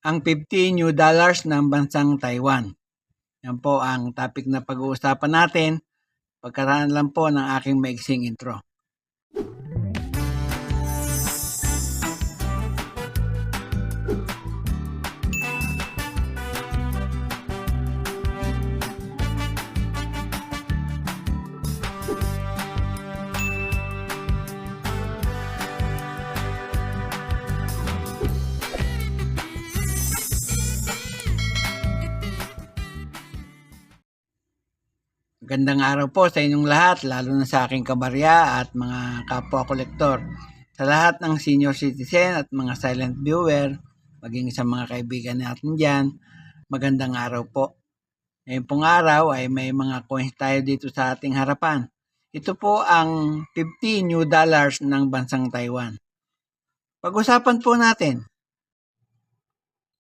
ang 50 new dollars ng bansang Taiwan. Yan po ang topic na pag-uusapan natin pagkaraan lang po ng aking maiksing intro. Magandang araw po sa inyong lahat, lalo na sa aking kabarya at mga kapwa-kolektor. Sa lahat ng senior citizen at mga silent viewer, maging sa mga kaibigan natin dyan, magandang araw po. Ngayon pong araw ay may mga coins tayo dito sa ating harapan. Ito po ang 50 new dollars ng bansang Taiwan. Pag-usapan po natin.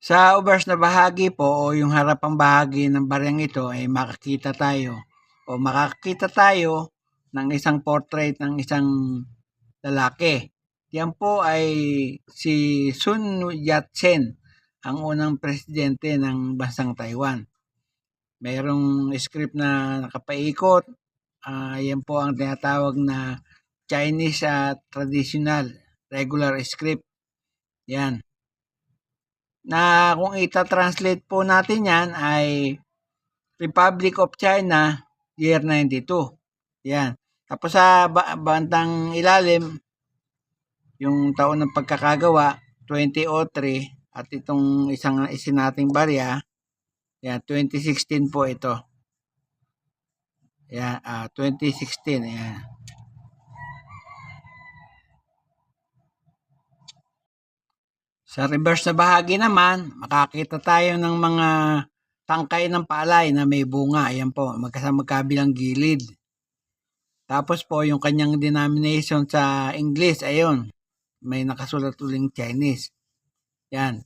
Sa obverse na bahagi po o yung harapang bahagi ng baryang ito ay makakita tayo ng isang portrait ng isang lalaki. Yan po ay si Sun Yat-sen, ang unang presidente ng bansang Taiwan. Mayroong script na nakapaikot. Yan po ang tinatawag na Chinese traditional regular script. Yan. Na kung ita-translate po natin yan ay Republic of China year 92. Yan. Tapos sa bandang ilalim, yung taon ng pagkakagawa, 2003, at itong isang nating barya, yan, 2016 po ito. Yan, 2016, yan. Sa reverse na bahagi naman, makakita tayo ng mga tangkay ng palay na may bunga. Ayan po, magkabilang gilid. Tapos po, yung kanyang denomination sa English, ayun, may nakasulat uling Chinese. Yan.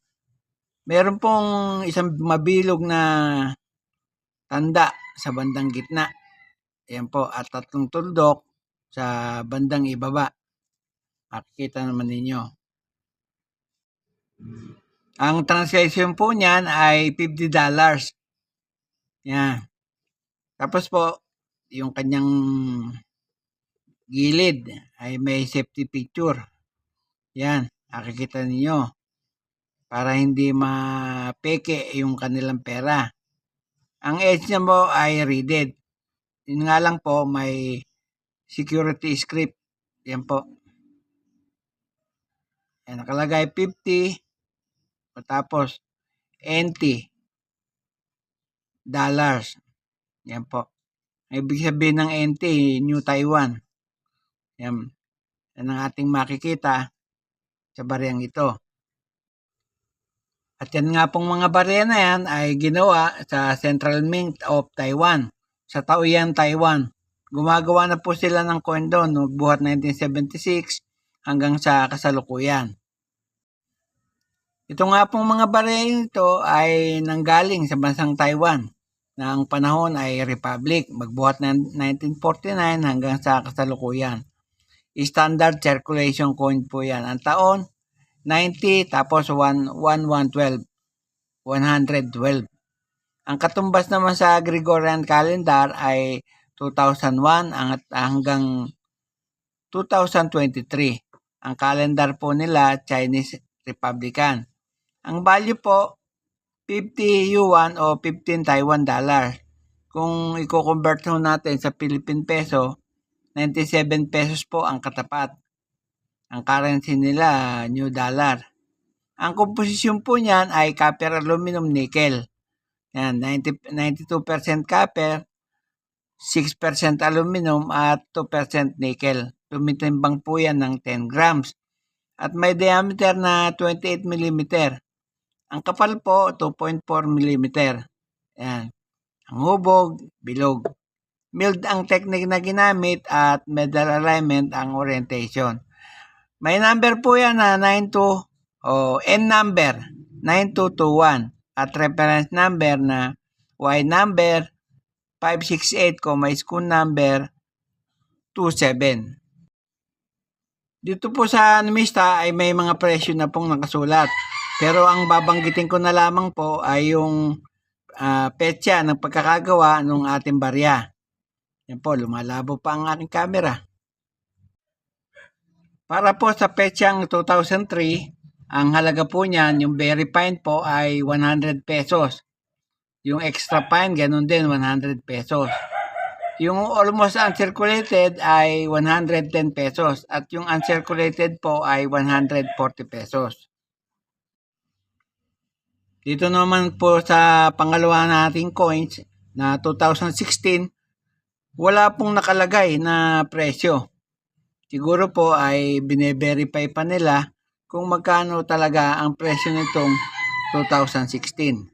Meron pong isang mabilog na tanda sa bandang gitna. Ayan po, at 3 tuldok sa bandang ibaba. Makikita naman ninyo. Ang translation po niyan ay $50. Yan. Tapos po, yung kanyang gilid ay may safety picture. Yan, nakikita ninyo. Para hindi mapeke yung kanilang pera. Ang edge niya po ay readed. Yun nga lang po, may security script. Yan po. Yan, nakalagay 50. Tapos, NT dollars. Yan po. Ibig sabihin ng NT, New Taiwan. Yan. Yan ang ating makikita sa baryang ito. At yan nga pong mga barya na yan ay ginawa sa Central Mint of Taiwan, sa Taoyuan, Taiwan. Gumagawa na po sila ng coin doon, buhat 1976 hanggang sa kasalukuyan. Ito nga pong mga barya ito ay nanggaling sa bansang Taiwan na ang panahon ay Republic, magbuhat ng 1949 hanggang sa kasalukuyan. Standard circulation coin po yan. Ang taon, 90 tapos 112. Ang katumbas naman sa Gregorian calendar ay 2001 hanggang 2023. Ang calendar po nila Chinese Republican. Ang value po 50 yuan o 15 Taiwan dollar. Kung i-convert natin sa Philippine peso, 97 pesos po ang katapat. Ang currency nila, new dollar. Ang komposisyon po niyan ay copper, aluminum, nickel. Yan, 92% copper, 6% aluminum at 2% nickel. Tumitimbang po yan ng 10 grams. At may diameter na 28 mm. Ang kapal po, 2.4 mm. Yan. Ang hubog, bilog. Milled ang technique na ginamit at medal alignment ang orientation. May number po yan na 92 o N number 9221 at reference number na Y number 568, may school number 27. Dito po sa numista ay may mga presyo na pong nakasulat. Pero ang babanggitin ko na lamang po ay yung petsa ng pagkakagawa ng ating barya. Yan po, lumalabo pa ang aking camera. Para po sa petsang 2003, ang halaga po niyan, yung very fine po ay 100 pesos. Yung extra fine, ganun din, 100 pesos. Yung almost uncirculated ay 110 pesos. At yung uncirculated po ay 140 pesos. Dito naman po sa pangalawa nating coins na 2016, wala pong nakalagay na presyo. Siguro po ay bine-verify pa nila kung magkano talaga ang presyo nitong 2016.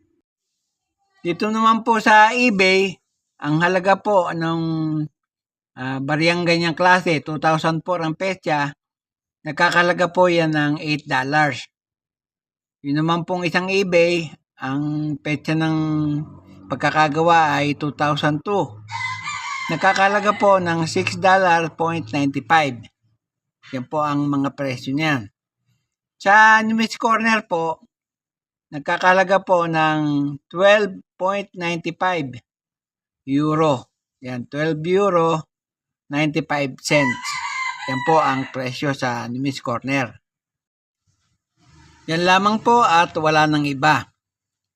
Dito naman po sa eBay, ang halaga po ng bariyang ganyang klase, 2004 ang petsa, nakakalaga po yan ng $8. Yun naman pong isang eBay, ang petsa ng pagkakagawa ay 2002. Nakakalaga po ng $6.95. Yan po ang mga presyo niyan. Sa Numis Corner po, nagkakalaga po ng 12.95 euro. Yan, 12 euro 95 cents. Yan po ang presyo sa Numis Corner. Yan lamang po at wala nang iba.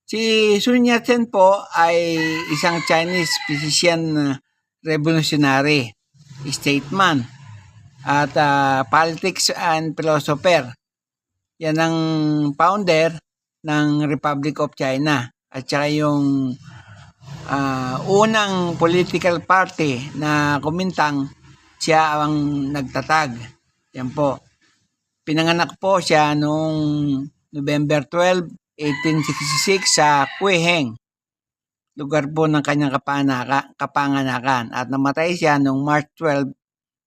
Si Sun Yat-sen po ay isang Chinese physician revolutionary, statesman, at politics and philosopher. Yan ang founder ng Republic of China at saka yung unang political party na Kuomintang, siya ang nagtatag. Yan po. Pinanganak po siya noong November 12, 1866 sa Cuiheng, lugar po ng kanyang kapanganakan, at namatay siya noong March 12,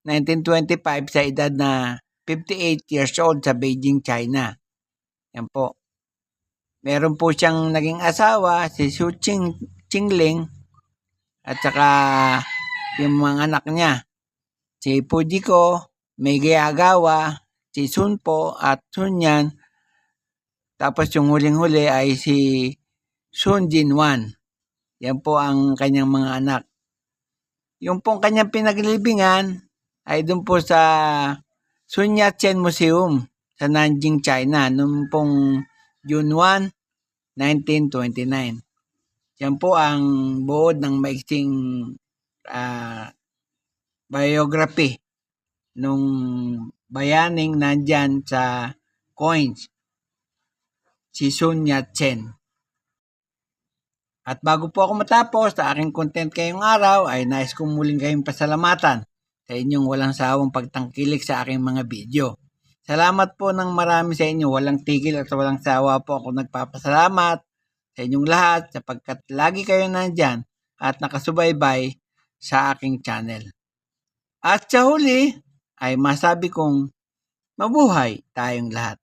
1925 sa edad na 58 years old sa Beijing, China. Yan po. Meron po siyang naging asawa, si Xu Qingling, at saka yung mga anak niya, si Fujiko, Meiji Agawa, si Sun Po at Sun Yan. Tapos yung huling-huli ay si Sun Jinwan. Yan po ang kanyang mga anak. Yung pong kanyang pinaglibingan ay doon po sa Sun Yat-sen Museum sa Nanjing, China noong pong June 1, 1929. Yan po ang buod ng maiksing biography nung bayaning nandyan sa coins, si Sun Yat-sen. At bago po ako matapos sa aking content ngayong araw, ay nais kong muling kayong pasalamatan sa inyong walang sawang pagtangkilik sa aking mga video. Salamat po ng marami sa inyo, walang tigil at walang sawa po ako nagpapasalamat sa inyong lahat sapagkat lagi kayo nandyan at nakasubaybay sa aking channel. At sa huli ay masabi kong mabuhay tayong lahat.